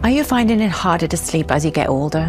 Are you finding it harder to sleep as you get older?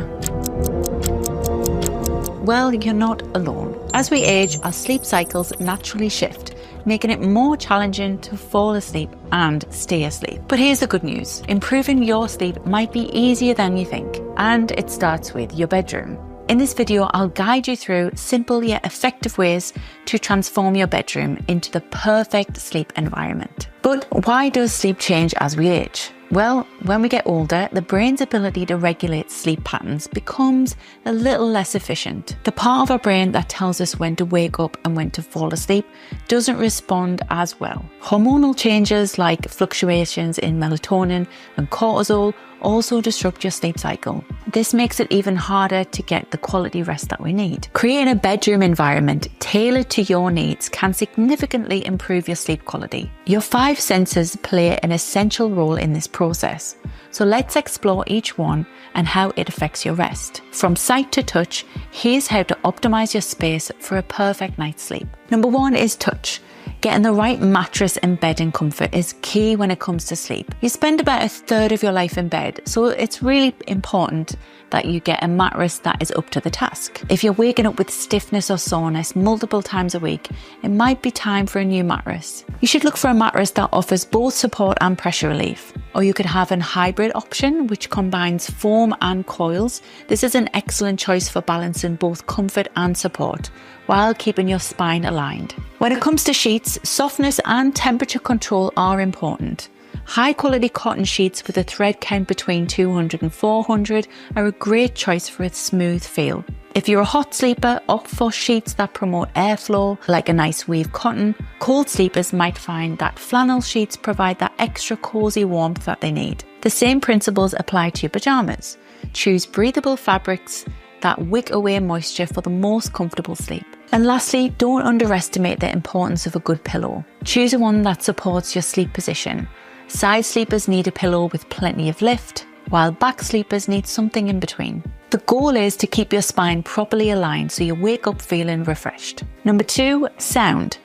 Well, you're not alone. As we age, our sleep cycles naturally shift, making it more challenging to fall asleep and stay asleep. But here's the good news. Improving your sleep might be easier than you think, and it starts with your bedroom. In this video, I'll guide you through simple yet effective ways to transform your bedroom into the perfect sleep environment. But why does sleep change as we age? Well, when we get older, the brain's ability to regulate sleep patterns becomes a little less efficient. The part of our brain that tells us when to wake up and when to fall asleep doesn't respond as well. Hormonal changes like fluctuations in melatonin and cortisol also disrupt your sleep cycle. This makes it even harder to get the quality rest that we need. Creating a bedroom environment tailored to your needs can significantly improve your sleep quality. Your 5 senses play an essential role in this process. So let's explore each one and how it affects your rest. From sight to touch, here's how to optimize your space for a perfect night's sleep. Number 1 is touch. Getting the right mattress and bedding comfort is key when it comes to sleep. You spend about a third of your life in bed, so it's really important that you get a mattress that is up to the task. If you're waking up with stiffness or soreness multiple times a week, it might be time for a new mattress. You should look for a mattress that offers both support and pressure relief. Or you could have a hybrid option which combines foam and coils. This is an excellent choice for balancing both comfort and support while keeping your spine aligned. When it comes to sheets, softness and temperature control are important. High quality cotton sheets with a thread count between 200 and 400 are a great choice for a smooth feel. If you're a hot sleeper, opt for sheets that promote airflow, like a nice weave cotton. Cold sleepers might find that flannel sheets provide that extra cozy warmth that they need. The same principles apply to your pajamas. Choose breathable fabrics that wick away moisture for the most comfortable sleep. And lastly, don't underestimate the importance of a good pillow. Choose one that supports your sleep position. Side sleepers need a pillow with plenty of lift, while back sleepers need something in between. The goal is to keep your spine properly aligned so you wake up feeling refreshed. Number 2, sound.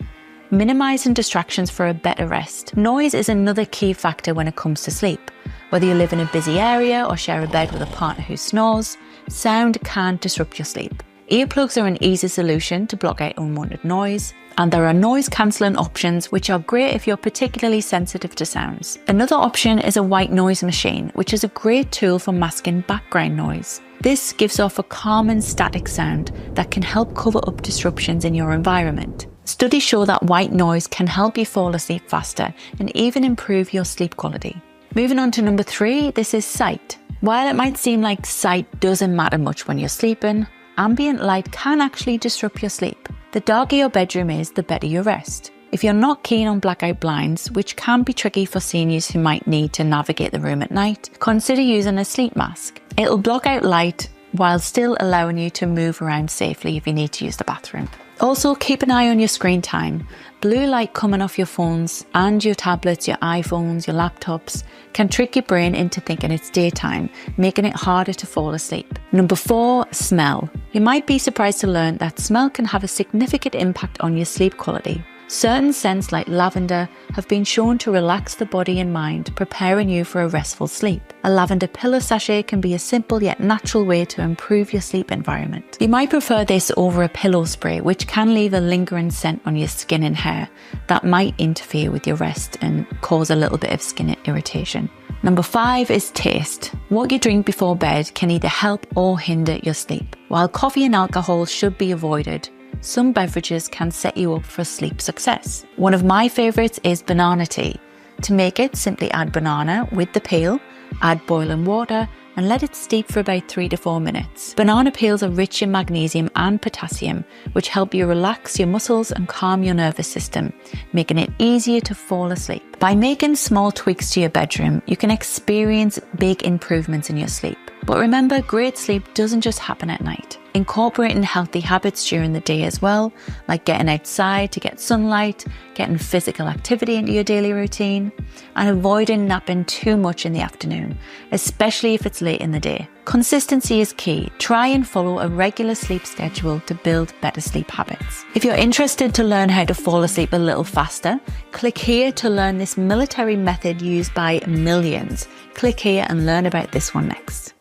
Minimizing distractions for a better rest. Noise is another key factor when it comes to sleep. Whether you live in a busy area or share a bed with a partner who snores, sound can disrupt your sleep. Earplugs are an easy solution to block out unwanted noise, and there are noise cancelling options which are great if you're particularly sensitive to sounds. Another option is a white noise machine, which is a great tool for masking background noise. This gives off a calm and static sound that can help cover up disruptions in your environment. Studies show that white noise can help you fall asleep faster and even improve your sleep quality. Moving on to number 3, this is sight. While it might seem like sight doesn't matter much when you're sleeping, ambient light can actually disrupt your sleep. The darker your bedroom is, the better your rest. If you're not keen on blackout blinds, which can be tricky for seniors who might need to navigate the room at night, consider using a sleep mask. It'll block out light while still allowing you to move around safely if you need to use the bathroom. Also, keep an eye on your screen time. Blue light coming off your phones and your tablets, your iPhones, your laptops can trick your brain into thinking it's daytime, making it harder to fall asleep. Number 4, smell. You might be surprised to learn that smell can have a significant impact on your sleep quality. Certain scents like lavender have been shown to relax the body and mind, preparing you for a restful sleep. A lavender pillow sachet can be a simple yet natural way to improve your sleep environment. You might prefer this over a pillow spray, which can leave a lingering scent on your skin and hair that might interfere with your rest and cause a little bit of skin irritation. Number 5 is taste. What you drink before bed can either help or hinder your sleep. While coffee and alcohol should be avoided, some beverages can set you up for sleep success. One of my favorites is banana tea. To make it, simply add banana with the peel, add boiling water, and let it steep for about 3 to 4 minutes. Banana peels are rich in magnesium and potassium, which help you relax your muscles and calm your nervous system, making it easier to fall asleep. By making small tweaks to your bedroom, you can experience big improvements in your sleep. But remember, great sleep doesn't just happen at night. Incorporating healthy habits during the day as well, like getting outside to get sunlight, getting physical activity into your daily routine, and avoiding napping too much in the afternoon, especially if it's late in the day. Consistency is key. Try and follow a regular sleep schedule to build better sleep habits. If you're interested to learn how to fall asleep a little faster, click here to learn this military method used by millions. Click here and learn about this one next.